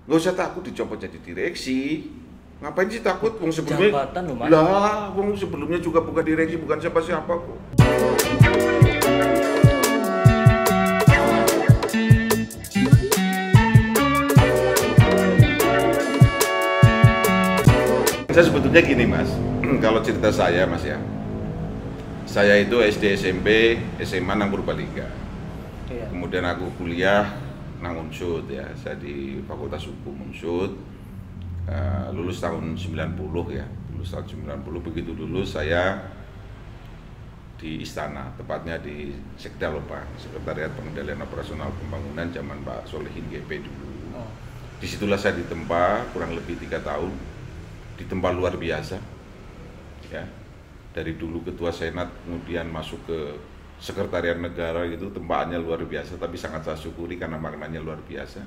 Nggak usah takut dicopot jadi direksi. Ngapain sih takut? Wong sebelumnya Jabatan loh, Mas. lah, wong sebelumnya juga bukan direksi, bukan siapa-siapa kok. Saya sebetulnya gini Mas, kalau cerita saya Mas ya, saya itu SD, SMP, SMA nang Purbalingga. Iya. Kemudian aku kuliah nang Unsud ya, saya di Fakultas Hukum Unsud, lulus tahun 90 ya, lulus tahun 90. Begitu lulus saya di Istana, tepatnya di Sekdalopa, Sekretariat Pengendalian Operasional Pembangunan zaman Pak Solehin GP dulu. Oh. Disitulah saya ditempa kurang lebih 3 tahun, ditempa luar biasa ya. Dari dulu ketua senat kemudian masuk ke sekretariat negara gitu, tempaannya luar biasa, tapi sangat saya syukuri karena maknanya luar biasa.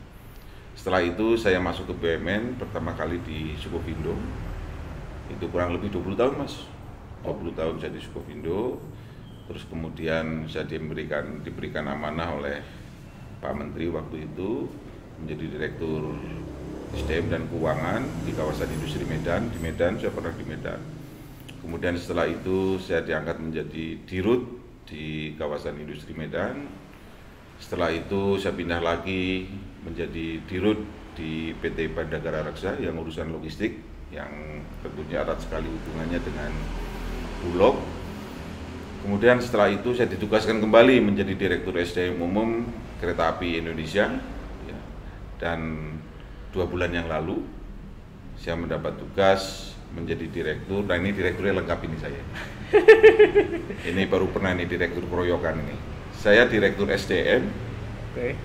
Setelah itu saya masuk ke BUMN pertama kali di Sukovindo, itu kurang lebih 20 tahun Mas, 20 tahun saya di Sukovindo. Terus kemudian saya diberikan amanah oleh Pak Menteri waktu itu menjadi Direktur SDM dan Keuangan di kawasan industri Medan. Di Medan, saya pernah di Medan. Kemudian setelah itu saya diangkat menjadi Dirut di kawasan industri Medan. Setelah itu saya pindah lagi menjadi Dirut di PT Pandagara Raksa yang urusan logistik, yang tentunya erat sekali hubungannya dengan Bulog. Kemudian setelah itu saya ditugaskan kembali menjadi Direktur SDM Umum Kereta Api Indonesia ya. Dan 2 bulan yang lalu saya mendapat tugas menjadi direktur. Nah ini direkturnya lengkap ini saya. Ini baru pernah ini direktur keroyokan ini. Saya direktur SDM, Oke.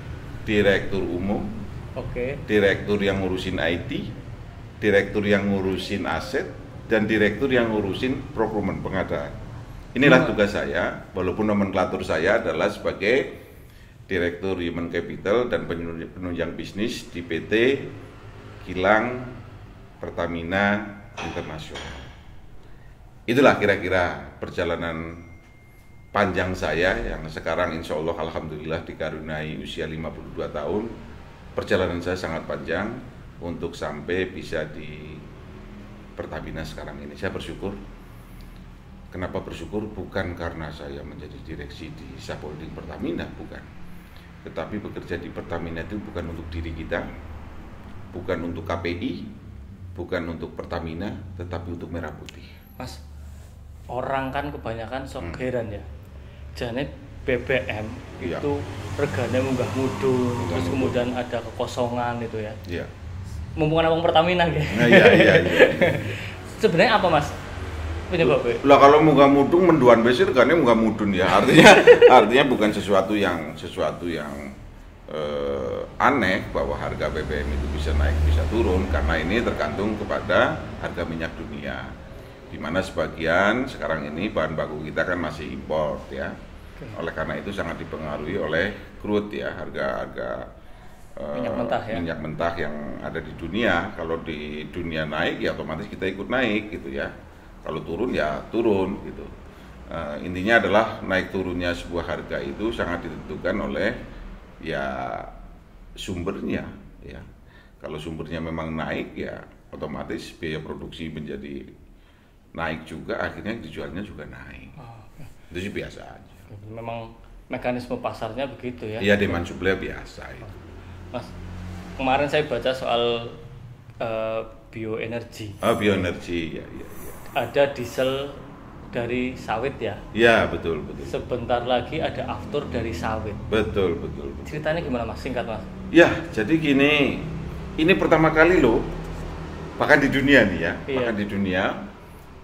direktur umum, Oke. direktur yang ngurusin IT, direktur yang ngurusin aset, dan direktur yang ngurusin procurement pengadaan. Inilah tugas saya, walaupun nomenklatur saya adalah sebagai Direktur Human Capital dan penunjang bisnis di PT Kilang Pertamina Internasional. Itulah kira-kira perjalanan panjang saya yang sekarang insya Allah alhamdulillah dikaruniai usia 52 tahun. Perjalanan saya sangat panjang untuk sampai bisa di Pertamina sekarang ini. Saya bersyukur. Kenapa bersyukur? Bukan karena saya menjadi direksi di Subholding Pertamina, bukan. Tetapi bekerja di Pertamina itu bukan untuk diri kita, bukan untuk KPI, bukan untuk Pertamina, tetapi untuk Merah Putih. Mas, orang kan kebanyakan sok heran ya. Jane BBM Iya. itu regane munggah mudun, Munggah terus mudun. kemudian ada kekosongan itu ya. Iya. Mumpung ana wong Pertamina ya. Nah, iya. Sebenarnya apa Mas penyebabnya? Lah kalau munggah mudun menduan besir kan munggah mudun ya. Artinya bukan sesuatu yang aneh bahwa harga BBM itu bisa naik bisa turun, karena ini tergantung kepada harga minyak dunia. Di mana sebagian sekarang ini bahan baku kita kan masih import ya. Oleh karena itu sangat dipengaruhi oleh crude ya, harga minyak mentah yang ada di dunia. Kalau di dunia naik ya otomatis kita ikut naik gitu ya. Kalau turun ya turun gitu. Intinya adalah naik turunnya sebuah harga itu sangat ditentukan oleh ya sumbernya ya. Kalau sumbernya memang naik ya otomatis biaya produksi menjadi naik juga, akhirnya dijualnya juga naik. Oh, okay. Itu sih biasa aja. Memang mekanisme pasarnya begitu ya. Iya, demand supply biasa itu. Mas, kemarin saya baca soal bioenergi. Bioenergi ya. Ada diesel dari sawit ya. Ya, betul. Sebentar lagi ada aftur dari sawit. Betul. Ceritanya gimana Mas? Singkat Mas. Ya, jadi gini. Ini pertama kali loh. Bahkan di dunia nih ya. Iya. Bahkan di dunia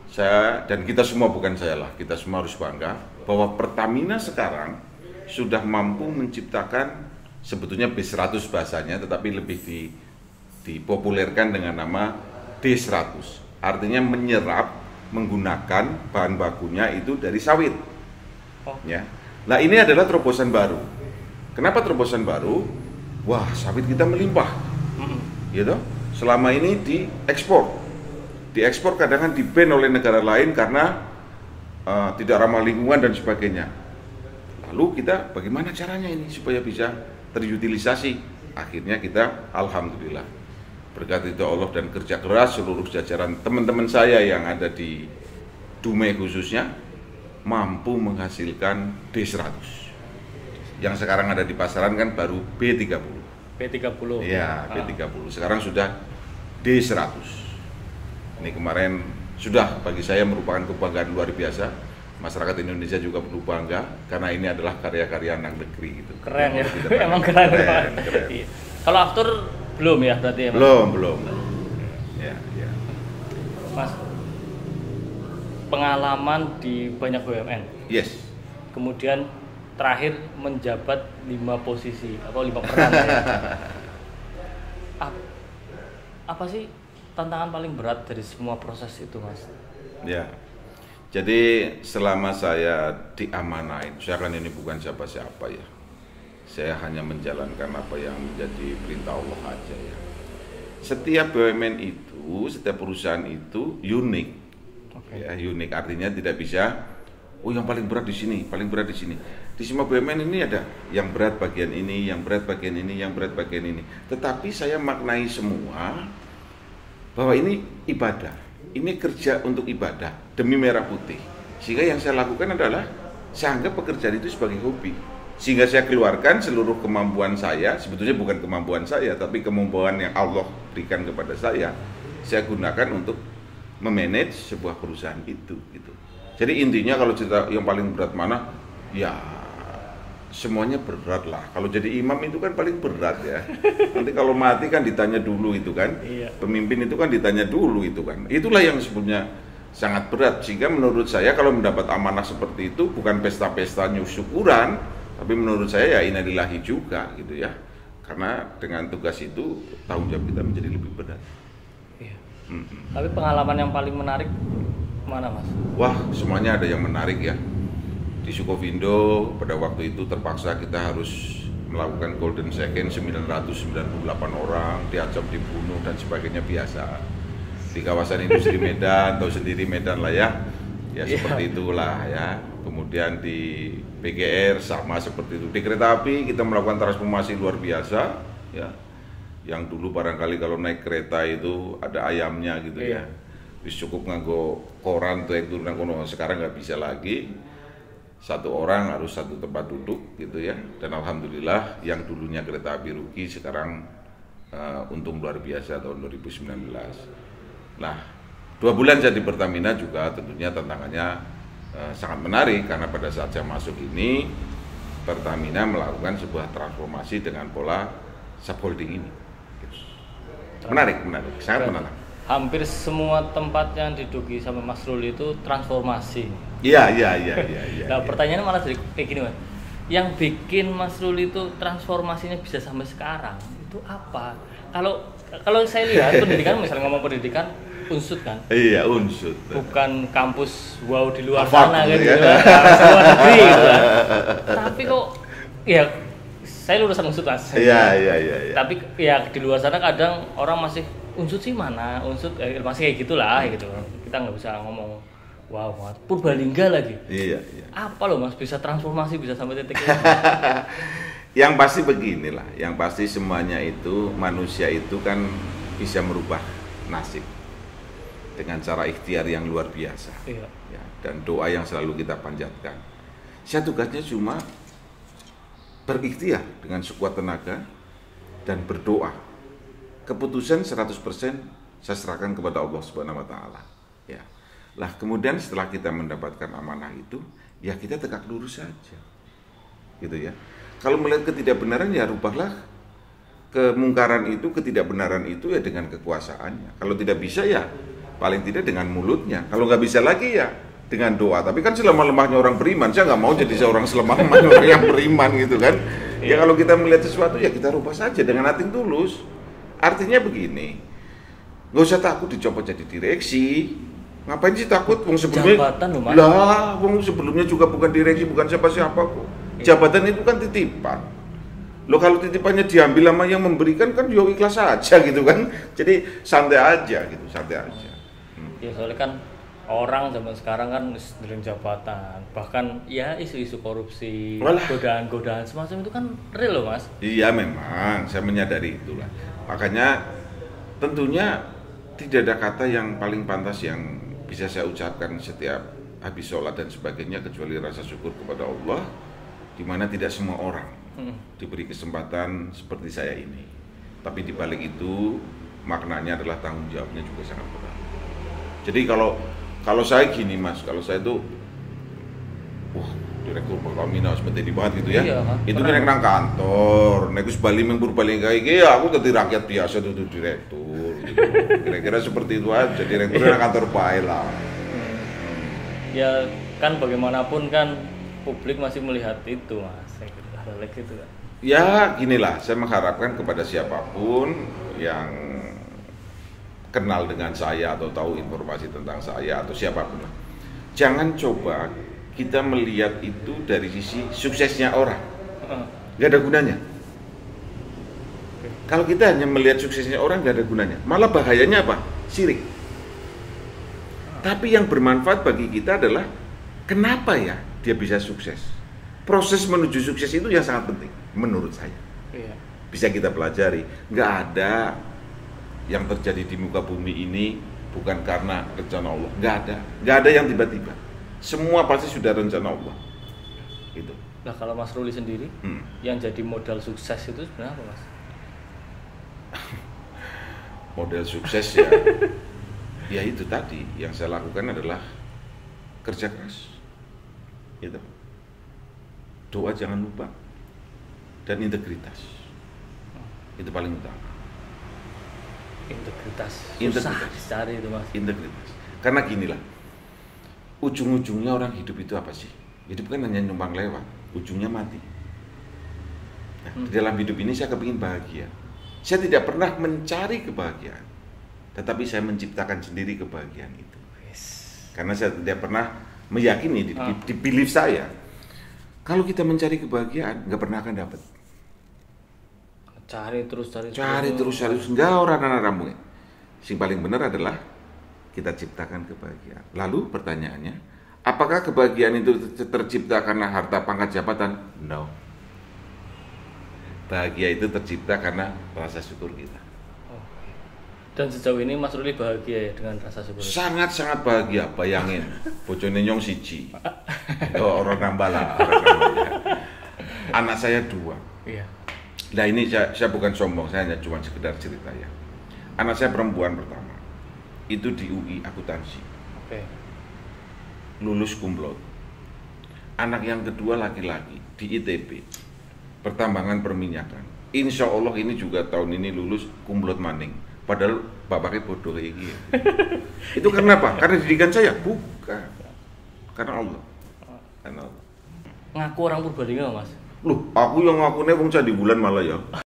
saya dan kita semua, bukan saya lah, kita semua harus bangga bahwa Pertamina sekarang sudah mampu menciptakan sebetulnya B100 bahasanya, tetapi lebih dipopulerkan dengan nama D100. Artinya menyerap menggunakan bahan bakunya itu dari sawit. Oh. Ya. Nah, ini adalah terobosan baru. Kenapa terobosan baru? Wah, sawit kita melimpah. Gitu. Selama ini diekspor kadang-kadang di-ban oleh negara lain karena tidak ramah lingkungan dan sebagainya. Lalu kita bagaimana caranya ini supaya bisa terutilisasi? Akhirnya kita alhamdulillah berkat itu Allah dan kerja keras seluruh jajaran teman-teman saya yang ada di Dumai khususnya mampu menghasilkan D100. Yang sekarang ada di pasaran kan baru B30. B30. Ya, B30. Sekarang sudah D100. Ini kemarin sudah bagi saya merupakan kebanggaan luar biasa. Masyarakat Indonesia juga perlu bangga karena ini adalah karya-karya anak negeri gitu. Keren ya. Emang keren. Keren. Iya. Kalau after belum ya berarti ya, Mas? Belum. Ya. Mas, pengalaman di banyak BUMN. Yes. Kemudian terakhir menjabat 5 posisi atau 5 peran ya. Apa sih tantangan paling berat dari semua proses itu, Mas? Ya. Jadi selama saya diamanain, saya kan ini bukan siapa-siapa ya. Saya hanya menjalankan apa yang menjadi perintah Allah aja ya. Setiap BUMN itu, setiap perusahaan itu unik. Ya, unik artinya tidak bisa yang paling berat di sini, paling berat di sini. Di semua BUMN ini ada yang berat bagian ini, yang berat bagian ini, yang berat bagian ini. Tetapi saya maknai semua bahwa ini ibadah. Ini kerja untuk ibadah demi merah putih. Sehingga yang saya lakukan adalah saya anggap pekerjaan itu sebagai hobi. Sehingga saya keluarkan seluruh kemampuan saya, sebetulnya bukan kemampuan saya, tapi kemampuan yang Allah berikan kepada saya gunakan untuk memanage sebuah perusahaan itu gitu. Jadi intinya kalau cerita yang paling berat mana? Ya semuanya berat lah. Kalau jadi imam itu kan paling berat ya. Nanti kalau mati kan ditanya dulu itu kan. Iya. Pemimpin itu kan ditanya dulu itu kan. Itulah yang sebenarnya sangat berat. Sehingga menurut saya kalau mendapat amanah seperti itu bukan pesta-pesta syukuran, tapi menurut saya ya innalillahi juga gitu ya. Karena dengan tugas itu tanggung jawab kita menjadi lebih berat. Iya. Tapi pengalaman yang paling menarik mana, Mas? Wah, semuanya ada yang menarik ya. Di Sukovindo pada waktu itu terpaksa kita harus melakukan golden second 998 orang, diancam dibunuh dan sebagainya biasa. Di kawasan industri Medan, tahu sendiri Medan lah ya. Ya seperti itulah ya. Kemudian di PGR sama seperti itu. Di kereta api kita melakukan transformasi luar biasa ya. Yang dulu barangkali kalau naik kereta itu ada ayamnya gitu ya. Wis cukup nganggo koran tuh yang turun kono, sekarang nggak bisa lagi. Satu orang harus satu tempat duduk gitu ya. Dan alhamdulillah yang dulunya kereta api rugi sekarang untung luar biasa tahun 2019. Nah, 2 bulan saya di Pertamina juga tentunya tantangannya sangat menarik karena pada saat saya masuk ini Pertamina melakukan sebuah transformasi dengan pola subholding ini. Menarik, sangat menarik. Hampir semua tempat yang diduduki sama Mas Rul itu transformasi. Iya. Nah, pertanyaannya malah kayak gini, Mas. Yang bikin Mas Rul itu transformasinya bisa sampai sekarang itu apa? Kalau saya lihat pendidikan, misalnya ngomong pendidikan, Unsud kan? Iya, Unsud. Bukan kampus wow di luar Harvard sana kan gitu gitu ya. kan. Luar negeri gitu kan. Tapi kok ya saya lulusan Unsud, Mas. Iya. Tapi ya di luar sana kadang orang masih Unsud sih mana? Unsud masih kayak gitulah gitu. Kita nggak bisa ngomong wow, Purbalingga lagi. Iya. Apa loh, Mas, bisa transformasi bisa sampai titik ini? Yang pasti beginilah, yang pasti semuanya itu manusia itu kan bisa merubah nasib dengan cara ikhtiar yang luar biasa. Iya. Ya, dan doa yang selalu kita panjatkan. Saya tugasnya cuma berikhtiar dengan sekuat tenaga dan berdoa. Keputusan 100% saya serahkan kepada Allah Subhanahu wa taala. Ya. Lah kemudian setelah kita mendapatkan amanah itu, ya kita tegak lurus saja. Gitu ya. Kalau melihat ketidakbenaran ya rubahlah kemungkaran itu, ketidakbenaran itu ya dengan kekuasaannya. Kalau tidak bisa ya paling tidak dengan mulutnya. Kalau nggak bisa lagi ya dengan doa. Tapi kan selemah-lemahnya orang beriman, saya nggak mau jadi seorang selemah-lemahnya orang yang beriman gitu kan. Ya kalau kita melihat sesuatu ya kita rubah saja dengan hati tulus. Artinya begini, nggak usah takut dicopot jadi direksi. Ngapain sih takut? Wong sebelumnya Jabatan loh, Mas. lah, wong sebelumnya juga bukan direksi, bukan siapa-siapa kok. Jabatan itu kan titipan. Lo kalau titipannya diambil sama yang memberikan kan yo ikhlas aja gitu kan. Jadi santai aja gitu, santai aja. Ya soalnya kan orang zaman sekarang kan sering jabatan, bahkan ya isu-isu korupsi, godaan-godaan semacam itu kan real loh, Mas. Iya memang, saya menyadari itulah. Makanya Tentunya tidak ada kata yang paling pantas yang bisa saya ucapkan setiap habis sholat dan sebagainya kecuali rasa syukur kepada Allah, di mana tidak semua orang diberi kesempatan seperti saya ini. Tapi di balik itu maknanya adalah tanggung jawabnya juga sangat berat. Jadi kalau saya gini Mas, kalau saya tuh direktur Pertamina seperti ini banget gitu ya. Iya, itu nek nang kantor, nek wis bali minggu bali kayak iki ya aku dadi rakyat biasa tuh direktur gitu. Kira-kira seperti itu aja, direktur nang kantor bae lah. Ya kan bagaimanapun kan publik masih melihat itu Mas, hal gitu kan. Ya ginilah, saya mengharapkan kepada siapapun yang kenal dengan saya atau tahu informasi tentang saya atau siapapun lah, jangan coba kita melihat itu dari sisi suksesnya orang, nggak ada gunanya. Kalau kita hanya melihat suksesnya orang nggak ada gunanya, malah bahayanya apa? Sirik. Tapi yang bermanfaat bagi kita adalah kenapa ya dia bisa sukses. Proses menuju sukses itu yang sangat penting menurut saya. Iya. Bisa kita pelajari. Nggak ada yang terjadi di muka bumi ini bukan karena rencana Allah. Nggak ada yang tiba-tiba. Semua pasti sudah rencana Allah. Gitu. Nah kalau Mas Ruli sendiri, yang jadi modal sukses itu sebenarnya apa Mas? Model sukses ya, ya itu tadi yang saya lakukan adalah kerja keras, gitu. Doa jangan lupa dan integritas, itu paling utama. Integritas. Integritas. Susah dicari itu Mas. Integritas. Karena ginilah, ujung-ujungnya orang hidup itu apa sih? Hidup kan hanya numpang lewat, ujungnya mati. Nah, di dalam hidup ini saya kepingin bahagia. Saya tidak pernah mencari kebahagiaan, tetapi saya menciptakan sendiri kebahagiaan itu. Karena saya tidak pernah meyakini di belief saya, kalau kita mencari kebahagiaan nggak pernah akan dapat. Cari terus Enggak orang anak rambutnya. Yang paling benar adalah kita ciptakan kebahagiaan. Lalu pertanyaannya, apakah kebahagiaan itu tercipta karena harta pangkat jabatan? No. Bahagia itu tercipta karena rasa syukur kita. Dan sejauh ini Mas Ruli bahagia ya dengan rasa syukur? Sangat-sangat bahagia, bayangin. Bojone nyong siji. Orang nambah lah. Anak saya 2. Iya. Nah ini saya bukan sombong, saya hanya cuma sekedar cerita ya. Anak saya perempuan pertama, itu di UI akuntansi. Oke. Lulus cum laude. Anak yang kedua laki-laki di ITB, pertambangan perminyakan. Insya Allah ini juga tahun ini lulus cum laude maning. Padahal bapaknya bodoh kayak gini. Itu karena apa? Karena didikan saya? Bukan. Karena Allah. Karena Allah. Ngaku orang Purbalingga Mas? Loh, aku yang ngakunya wong Candi Bulan malah ya.